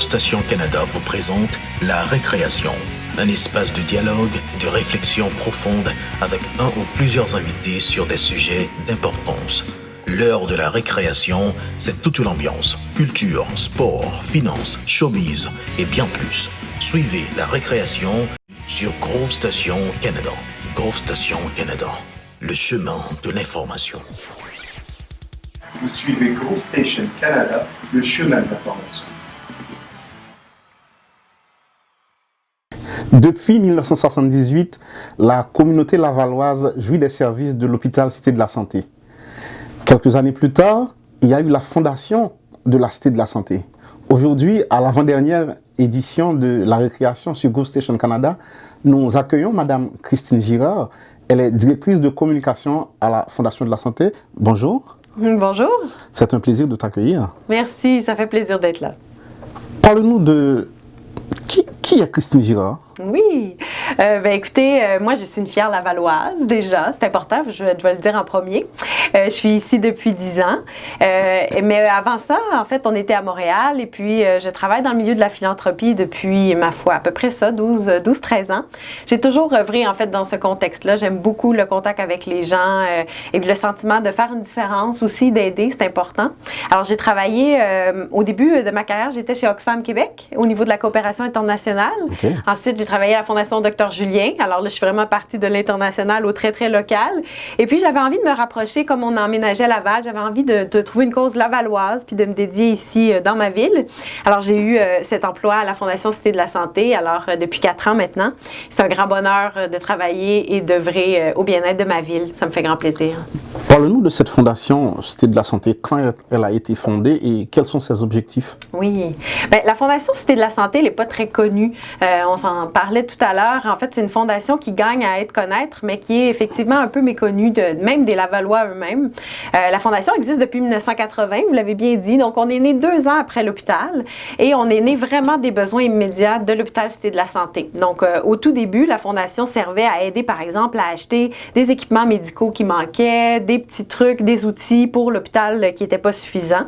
Station Canada vous présente La Récréation, un espace de dialogue et de réflexion profonde avec un ou plusieurs invités sur des sujets d'importance. L'heure de la récréation, c'est toute une ambiance. Culture, sport, finance, showbiz et bien plus. Suivez La Récréation sur Grove Station Canada. Grove Station Canada, le chemin de l'information. Vous suivez Grove Station Canada, le chemin de l'information. Depuis 1978, la communauté lavalloise jouit des services de l'hôpital Cité de la Santé. Quelques années plus tard, il y a eu la fondation de la Cité de la Santé. Aujourd'hui, à l'avant-dernière édition de la récréation sur Grove Station Canada, nous accueillons Madame Christine Girard. Elle est directrice de communication à la Fondation de la Santé. Bonjour. Bonjour. C'est un plaisir de t'accueillir. Merci, ça fait plaisir d'être là. Parle-nous de... Qui est Christine Girard? Oui, écoutez, moi je suis une fière lavalloise déjà, c'est important, je vais le dire en premier. Je suis ici depuis 10 ans, mais avant ça, en fait, on était à Montréal et puis je travaille dans le milieu de la philanthropie depuis, ma foi, à peu près ça, 12-13 ans. J'ai toujours œuvré en fait dans ce contexte-là, j'aime beaucoup le contact avec les gens et puis le sentiment de faire une différence aussi, d'aider, c'est important. Alors j'ai travaillé, au début de ma carrière, j'étais chez Oxfam Québec au niveau de la coopération internationale. Okay. Ensuite, j'ai travaillé à la Fondation Dr Julien. Alors là, je suis vraiment partie de l'international au très, très local. Et puis, j'avais envie de me rapprocher, comme on emménageait à Laval, j'avais envie de trouver une cause lavalloise puis de me dédier ici dans ma ville. Alors, j'ai eu cet emploi à la Fondation Cité de la Santé, alors depuis 4 ans maintenant. C'est un grand bonheur de travailler et d'œuvrer au bien-être de ma ville. Ça me fait grand plaisir. Parle-nous de cette Fondation Cité de la Santé, quand elle a été fondée et quels sont ses objectifs? Oui. La Fondation Cité de la Santé, elle n'est pas très connue. On s'en parlait tout à l'heure. En fait, c'est une fondation qui gagne à être connaître, mais qui est effectivement un peu méconnue, même des Lavallois eux-mêmes. La Fondation existe depuis 1980, vous l'avez bien dit. Donc, on est né 2 ans après l'hôpital et on est né vraiment des besoins immédiats de l'hôpital Cité de la Santé. Donc, au tout début, la Fondation servait à aider, par exemple, à acheter des équipements médicaux qui manquaient, des petits trucs, des outils pour l'hôpital qui n'étaient pas suffisants.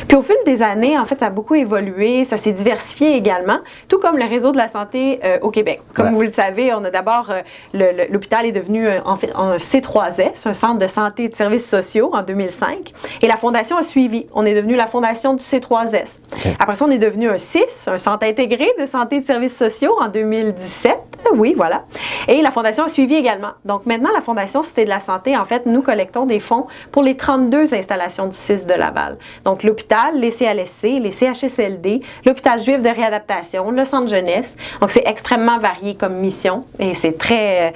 Puis, au fil des années, en fait, ça a beaucoup évolué, ça s'est diversifié également, tout comme le réseau de la santé au Québec. Comme vous le savez, on a d'abord, l'hôpital est devenu en fait un C3S, un centre de santé et de services sociaux en 2005. Et la Fondation a suivi. On est devenu la Fondation du C3S. Okay. Après ça, on est devenu un CIS, un centre intégré de santé et de services sociaux en 2017. Oui, voilà. Et la Fondation a suivi également. Donc maintenant, la Fondation Cité de la Santé, en fait, nous collectons des fonds pour les 32 installations du CIS de Laval. Donc l'hôpital, les CLSC, les CHSLD, l'hôpital juif de réadaptation, le centre jeunesse. Donc c'est extrêmement varié comme mission et c'est très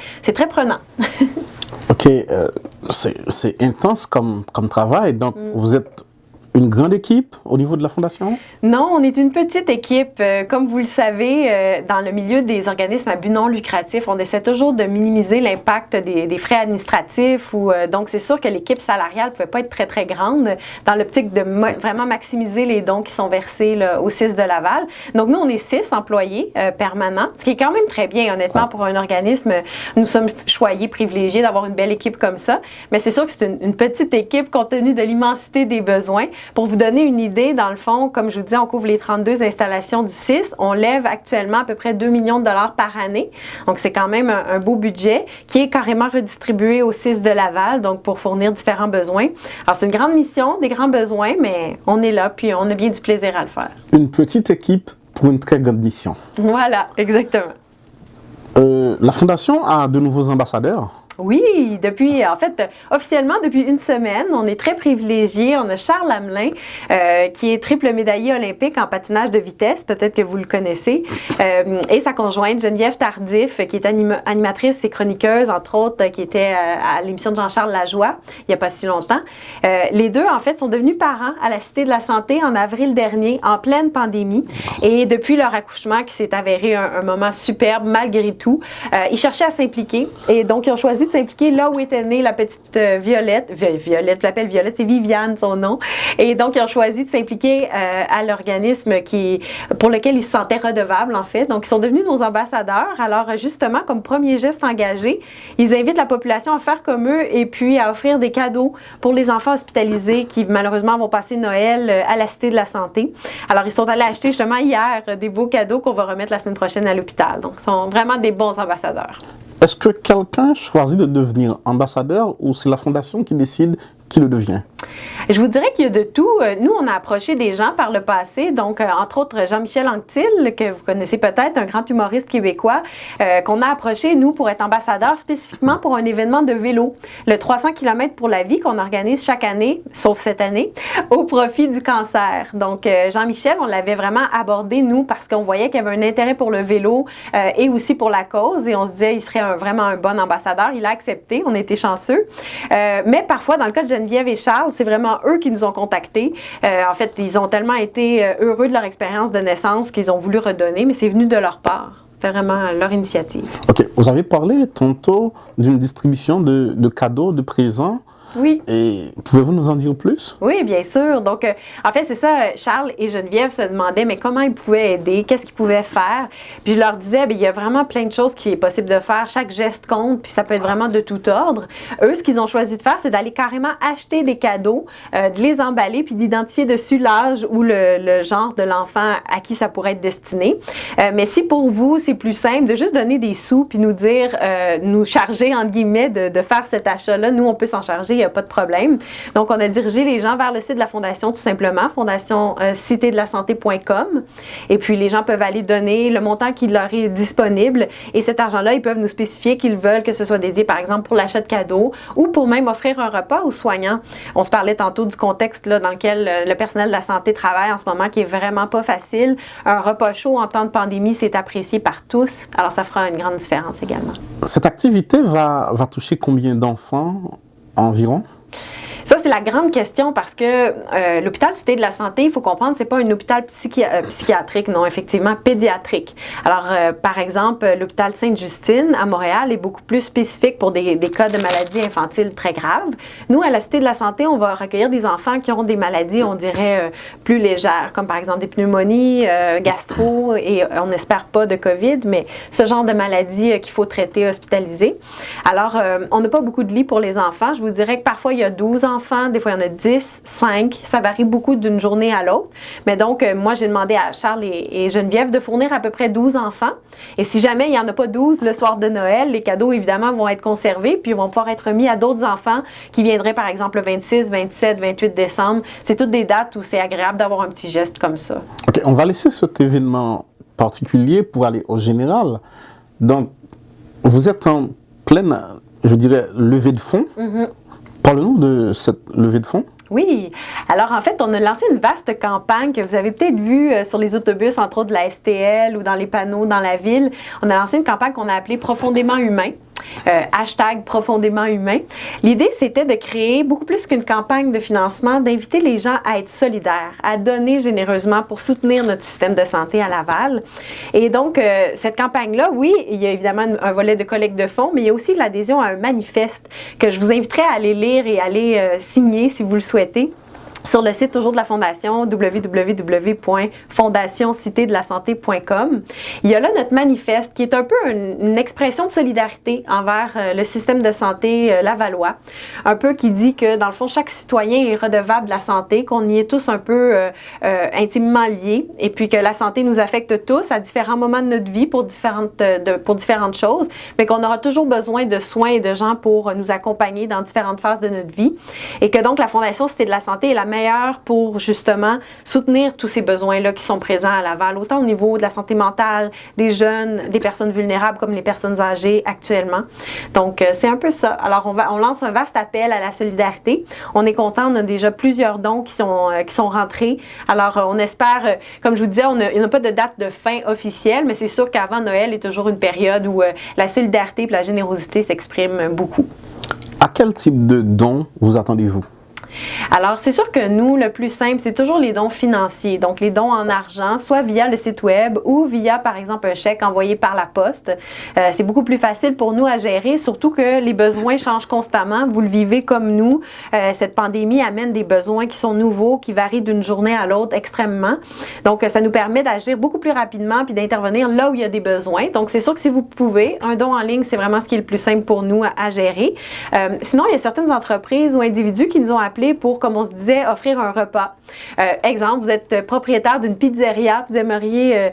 prenant. OK, c'est intense comme travail. Donc, vous êtes une grande équipe au niveau de la Fondation? Non, on est une petite équipe. Comme vous le savez, dans le milieu des organismes à but non lucratif, on essaie toujours de minimiser l'impact des frais administratifs. Donc, c'est sûr que l'équipe salariale ne pouvait pas être très, très grande dans l'optique de vraiment maximiser les dons qui sont versés là, au CIS de Laval. Donc, nous, on est 6 employés permanents, ce qui est quand même très bien, honnêtement, pour un organisme. Nous sommes choyés, privilégiés d'avoir une belle équipe comme ça. Mais c'est sûr que c'est une petite équipe compte tenu de l'immensité des besoins. Pour vous donner une idée, dans le fond, comme je vous dis, on couvre les 32 installations du CIS. On lève actuellement à peu près 2 millions de dollars par année. Donc, c'est quand même un beau budget qui est carrément redistribué au CIS de Laval, donc pour fournir différents besoins. Alors, c'est une grande mission, des grands besoins, mais on est là, puis on a bien du plaisir à le faire. Une petite équipe pour une très grande mission. Voilà, exactement. La Fondation a de nouveaux ambassadeurs. Oui, officiellement, depuis une semaine, on est très privilégiés. On a Charles Hamelin, qui est triple médaillé olympique en patinage de vitesse, peut-être que vous le connaissez, et sa conjointe Geneviève Tardif, qui est animatrice et chroniqueuse, entre autres, qui était à l'émission de Jean-Charles Lajoie, il n'y a pas si longtemps. Les deux, en fait, sont devenus parents à la Cité de la Santé en avril dernier, en pleine pandémie, et depuis leur accouchement, qui s'est avéré un moment superbe, malgré tout, ils cherchaient à s'impliquer, et donc ils ont choisi de de s'impliquer là où était née la petite Violette. Violette, je l'appelle Violette, c'est Viviane son nom. Et donc, ils ont choisi de s'impliquer à l'organisme pour lequel ils se sentaient redevables, en fait. Donc, ils sont devenus nos ambassadeurs. Alors, justement, comme premier geste engagé, ils invitent la population à faire comme eux et puis à offrir des cadeaux pour les enfants hospitalisés qui, malheureusement, vont passer Noël à la Cité de la Santé. Alors, ils sont allés acheter, justement, hier, des beaux cadeaux qu'on va remettre la semaine prochaine à l'hôpital. Donc, ils sont vraiment des bons ambassadeurs. Est-ce que quelqu'un choisit de devenir ambassadeur ou c'est la fondation qui décide qui le devient? Je vous dirais qu'il y a de tout. Nous, on a approché des gens par le passé, donc entre autres Jean-Michel Anctil, que vous connaissez peut-être, un grand humoriste québécois, qu'on a approché, nous, pour être ambassadeur spécifiquement pour un événement de vélo, le 300 km pour la vie qu'on organise chaque année, sauf cette année, au profit du cancer. Donc, Jean-Michel, on l'avait vraiment abordé, nous, parce qu'on voyait qu'il y avait un intérêt pour le vélo et aussi pour la cause, et on se disait, il serait vraiment un bon ambassadeur. Il a accepté, on était chanceux. Mais parfois, dans le cas de Geneviève et Charles, c'est vraiment eux qui nous ont contactés. En fait, ils ont tellement été heureux de leur expérience de naissance qu'ils ont voulu redonner, mais c'est venu de leur part. C'était vraiment leur initiative. OK. Vous avez parlé tantôt d'une distribution de cadeaux, de présents. Oui. Et pouvez-vous nous en dire plus? Oui, bien sûr. Donc, en fait, c'est ça, Charles et Geneviève se demandaient, mais comment ils pouvaient aider, qu'est-ce qu'ils pouvaient faire. Puis je leur disais, bien, il y a vraiment plein de choses qui est possible de faire. Chaque geste compte, puis ça peut être vraiment de tout ordre. Eux, ce qu'ils ont choisi de faire, c'est d'aller carrément acheter des cadeaux, de les emballer, puis d'identifier dessus l'âge ou le genre de l'enfant à qui ça pourrait être destiné. Mais si pour vous, c'est plus simple de juste donner des sous, puis nous dire, nous charger, entre guillemets, de faire cet achat-là, nous, on peut s'en charger, il n'y a pas de problème. Donc, on a dirigé les gens vers le site de la Fondation, tout simplement, fondationcitédelasanté.com. Et puis, les gens peuvent aller donner le montant qui leur est disponible. Et cet argent-là, ils peuvent nous spécifier qu'ils veulent que ce soit dédié, par exemple, pour l'achat de cadeaux ou pour même offrir un repas aux soignants. On se parlait tantôt du contexte là, dans lequel le personnel de la santé travaille en ce moment, qui est vraiment pas facile. Un repas chaud en temps de pandémie, c'est apprécié par tous. Alors, ça fera une grande différence également. Cette activité va toucher combien d'enfants environ? Ça, c'est la grande question parce que l'hôpital Cité de la Santé, il faut comprendre, c'est pas un hôpital psychiatrique, non, effectivement, pédiatrique. Alors, par exemple, l'hôpital Sainte-Justine à Montréal est beaucoup plus spécifique pour des cas de maladies infantiles très graves. Nous, à la Cité de la Santé, on va recueillir des enfants qui ont des maladies, on dirait, plus légères, comme par exemple des pneumonies, gastro, et on n'espère pas de COVID, mais ce genre de maladies qu'il faut traiter, hospitaliser. Alors, on n'a pas beaucoup de lits pour les enfants. Je vous dirais que parfois, il y a 12 enfants, des fois il y en a 10, 5, ça varie beaucoup d'une journée à l'autre. Mais donc, moi j'ai demandé à Charles et Geneviève de fournir à peu près 12 enfants. Et si jamais il n'y en a pas 12 le soir de Noël, les cadeaux évidemment vont être conservés puis vont pouvoir être remis à d'autres enfants qui viendraient par exemple le 26, 27, 28 décembre. C'est toutes des dates où c'est agréable d'avoir un petit geste comme ça. OK, on va laisser cet événement particulier pour aller au général. Donc, vous êtes en pleine, je dirais, levée de fonds. Mm-hmm. Parlez-nous de cette levée de fonds. Oui. Alors, en fait, on a lancé une vaste campagne que vous avez peut-être vue sur les autobus, entre autres de la STL ou dans les panneaux dans la ville. On a lancé une campagne qu'on a appelée « Profondément humain ». Hashtag profondément humain. L'idée, c'était de créer beaucoup plus qu'une campagne de financement, d'inviter les gens à être solidaires, à donner généreusement pour soutenir notre système de santé à Laval. Et donc, cette campagne-là, oui, il y a évidemment un volet de collecte de fonds, mais il y a aussi l'adhésion à un manifeste que je vous inviterai à aller lire et à aller signer si vous le souhaitez. Sur le site toujours de la Fondation, www.fondationcitédelasanté.com. Il y a là notre manifeste qui est un peu une expression de solidarité envers le système de santé lavallois. Un peu qui dit que, dans le fond, chaque citoyen est redevable de la santé, qu'on y est tous un peu intimement liés, et puis que la santé nous affecte tous à différents moments de notre vie pour différentes choses, mais qu'on aura toujours besoin de soins et de gens pour nous accompagner dans différentes phases de notre vie. Et que donc la Fondation Cité de la Santé est la meilleure pour justement soutenir tous ces besoins-là qui sont présents à Laval, autant au niveau de la santé mentale, des jeunes, des personnes vulnérables comme les personnes âgées actuellement. Donc, c'est un peu ça. Alors, on lance un vaste appel à la solidarité. On est content, on a déjà plusieurs dons qui sont rentrés. Alors, on espère, comme je vous disais, il n'y a pas de date de fin officielle, mais c'est sûr qu'avant Noël est toujours une période où la solidarité et la générosité s'expriment beaucoup. À quel type de dons vous attendez-vous? Alors, c'est sûr que nous, le plus simple, c'est toujours les dons financiers. Donc, les dons en argent, soit via le site web ou via, par exemple, un chèque envoyé par la poste. C'est beaucoup plus facile pour nous à gérer, surtout que les besoins changent constamment. Vous le vivez comme nous. Cette pandémie amène des besoins qui sont nouveaux, qui varient d'une journée à l'autre extrêmement. Donc, ça nous permet d'agir beaucoup plus rapidement puis d'intervenir là où il y a des besoins. Donc, c'est sûr que si vous pouvez, un don en ligne, c'est vraiment ce qui est le plus simple pour nous à gérer. Sinon, il y a certaines entreprises ou individus qui nous ont appelés pour, comme on se disait, offrir un repas. Exemple, vous êtes propriétaire d'une pizzeria, vous aimeriez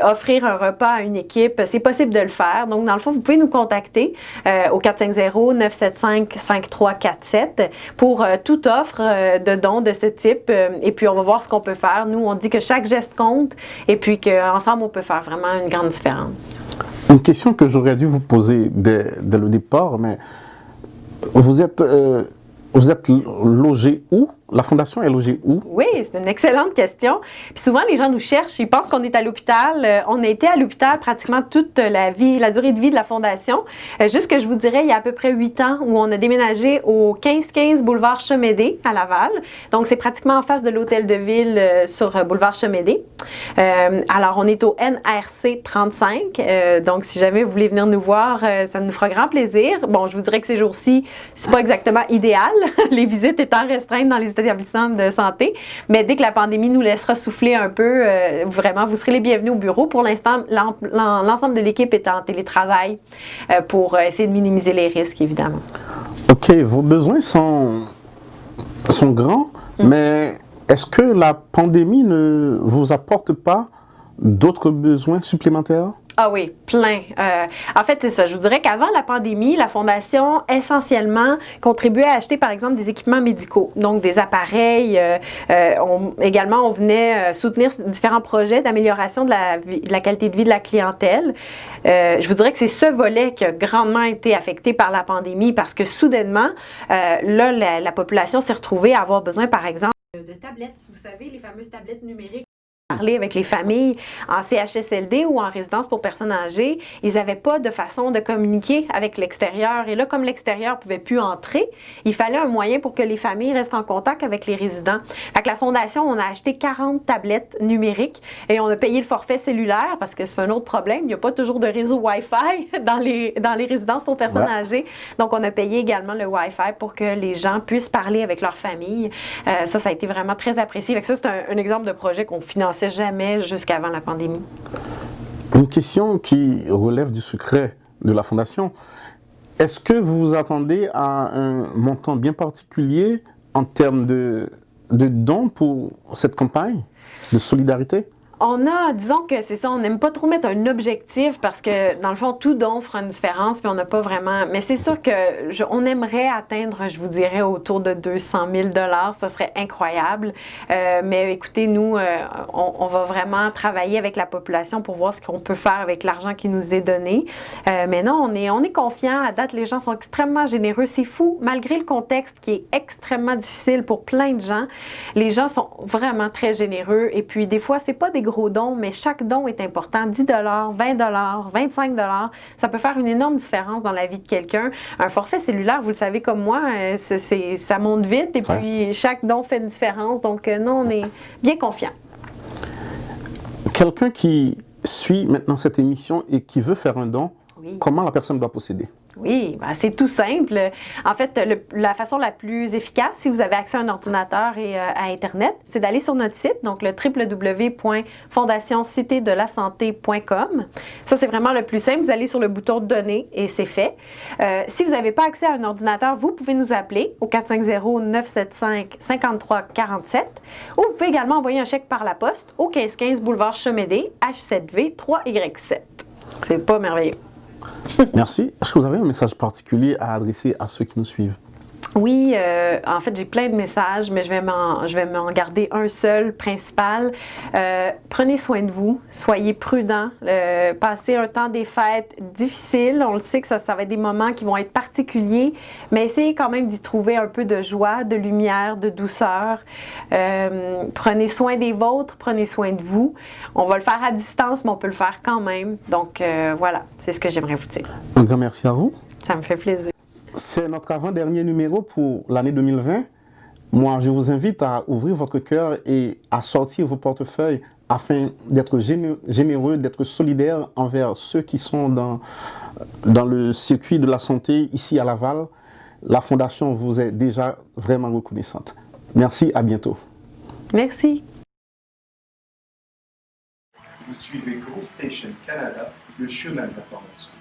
offrir un repas à une équipe, c'est possible de le faire. Donc, dans le fond, vous pouvez nous contacter au 450-975-5347 pour toute offre de dons de ce type. Et puis, on va voir ce qu'on peut faire. Nous, on dit que chaque geste compte et puis qu'ensemble, on peut faire vraiment une grande différence. Une question que j'aurais dû vous poser dès le départ, mais vous êtes logé où? La fondation est logée où? Oui, c'est une excellente question. Puis souvent, les gens nous cherchent, ils pensent qu'on est à l'hôpital. On a été à l'hôpital pratiquement toute la durée de vie de la fondation. Juste que je vous dirais, il y a à peu près 8 ans où on a déménagé au 1515 boulevard Chemédé à Laval. Donc, c'est pratiquement en face de l'hôtel de ville sur boulevard Chemédé. Alors, on est au NRC 35. Donc, si jamais vous voulez venir nous voir, ça nous fera grand plaisir. Bon, je vous dirais que ces jours-ci, c'est pas exactement idéal, les visites étant restreintes dans les établissements de santé, mais dès que la pandémie nous laissera souffler un peu, vraiment, vous serez les bienvenus au bureau. Pour l'instant, l'ensemble de l'équipe est en télétravail pour essayer de minimiser les risques, évidemment. OK, vos besoins sont grands, mais est-ce que la pandémie ne vous apporte pas d'autres besoins supplémentaires? Ah oui, plein. En fait, c'est ça. Je vous dirais qu'avant la pandémie, la Fondation, essentiellement, contribuait à acheter, par exemple, des équipements médicaux, donc des appareils. Également, on venait soutenir différents projets d'amélioration de la qualité de vie de la clientèle. Je vous dirais que c'est ce volet qui a grandement été affecté par la pandémie parce que soudainement, là, la population s'est retrouvée à avoir besoin, par exemple, de tablettes. Vous savez, les fameuses tablettes numériques. Parler avec les familles en CHSLD ou en résidence pour personnes âgées, ils n'avaient pas de façon de communiquer avec l'extérieur. Et là, comme l'extérieur ne pouvait plus entrer, il fallait un moyen pour que les familles restent en contact avec les résidents. Fait que la Fondation, on a acheté 40 tablettes numériques et on a payé le forfait cellulaire parce que c'est un autre problème. Il n'y a pas toujours de réseau Wi-Fi dans les résidences pour personnes âgées. Donc, on a payé également le Wi-Fi pour que les gens puissent parler avec leur famille. Ça a été vraiment très apprécié. Fait que ça, c'est un exemple de projet qu'on finançait jamais jusqu'avant la pandémie. Une question qui relève du secret de la Fondation. Est-ce que vous vous attendez à un montant bien particulier en termes de dons pour cette campagne de solidarité? Disons que c'est ça, on n'aime pas trop mettre un objectif parce que, dans le fond, tout don fera une différence, puis on n'a pas vraiment... Mais c'est sûr on aimerait atteindre, je vous dirais, autour de 200 000 $. Ça serait incroyable. Mais écoutez, nous, on va vraiment travailler avec la population pour voir ce qu'on peut faire avec l'argent qui nous est donné. Mais non, on est confiants. À date, les gens sont extrêmement généreux. C'est fou, malgré le contexte qui est extrêmement difficile pour plein de gens, les gens sont vraiment très généreux. Et puis, des fois, c'est pas des gros dons, mais chaque don est important. 10 $, 20 $, 25 $, ça peut faire une énorme différence dans la vie de quelqu'un. Un forfait cellulaire, vous le savez comme moi, ça monte vite et puis chaque don fait une différence. Donc non, on est bien confiants. Quelqu'un qui suit maintenant cette émission et qui veut faire un don, comment la personne doit procéder? Oui, ben c'est tout simple. En fait, la façon la plus efficace, si vous avez accès à un ordinateur et à Internet, c'est d'aller sur notre site, donc le www.fondationcitedelasanté.com. Ça, c'est vraiment le plus simple. Vous allez sur le bouton « Donner » et c'est fait. Si vous n'avez pas accès à un ordinateur, vous pouvez nous appeler au 450-975-5347 ou vous pouvez également envoyer un chèque par la poste au 1515 boulevard Chemédé, H7V 3Y7. C'est pas merveilleux. Merci. Est-ce que vous avez un message particulier à adresser à ceux qui nous suivent? Oui, en fait, j'ai plein de messages, mais je vais m'en garder un seul, principal. Prenez soin de vous, soyez prudents, passez un temps des fêtes difficile. On le sait que ça va être des moments qui vont être particuliers, mais essayez quand même d'y trouver un peu de joie, de lumière, de douceur. Prenez soin des vôtres, prenez soin de vous. On va le faire à distance, mais on peut le faire quand même. Donc, voilà, c'est ce que j'aimerais vous dire. Un grand merci à vous. Ça me fait plaisir. C'est notre avant-dernier numéro pour l'année 2020. Moi, je vous invite à ouvrir votre cœur et à sortir vos portefeuilles afin d'être généreux, d'être solidaire envers ceux qui sont dans le circuit de la santé ici à Laval. La Fondation vous est déjà vraiment reconnaissante. Merci, à bientôt. Merci. Vous suivez GoStation Canada, le chemin de l'information.